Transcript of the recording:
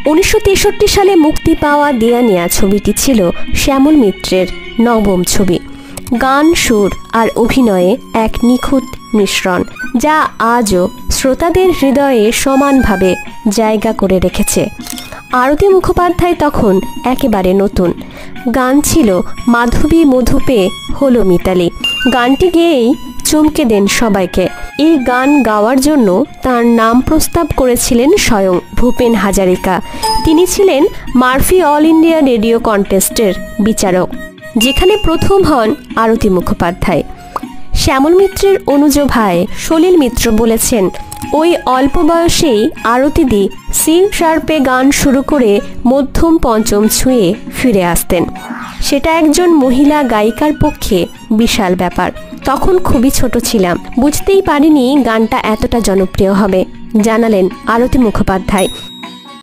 1963 সালে মুক্তি পাওয়া দেয়ানিয়া ছবিটি ছিল শ্যামল মিত্রের নবম ছবি। গান, সুর আর অভিনয়ে এক নিখুঁত মিশ্রণ, যা আজও শ্রোতাদের হৃদয়ে সমানভাবে জায়গা করে রেখেছে। আরতি মুখোপাধ্যায় তখন একেবারে নতুন। গান ছিল মাধবী মধুপে হলো মিতালি। গানটি গেয়েই চমকে দেন সবাইকে। এই গান গাওয়ার জন্য তার নাম প্রস্তাব করেছিলেন স্বয়ং ভূপেন হাজারিকা। তিনি ছিলেন মার্ফি অল ইন্ডিয়া রেডিও কন্টেস্টের বিচারক, যেখানে প্রথম হন আরতি মুখোপাধ্যায়। শ্যামল মিত্রের অনুজ ভাই সলিল মিত্র বলেছেন, ওই অল্প বয়সেই আরতিদি সি শার্পে গান শুরু করে মধ্যম পঞ্চম ছুঁয়ে ফিরে আসতেন। সেটা একজন মহিলা গায়িকার পক্ষে বিশাল ব্যাপার। তখন খুবই ছোট ছিলাম, বুঝতেই পারিনি গানটা এতটা জনপ্রিয় হবে, জানালেন আরতি মুখোপাধ্যায়।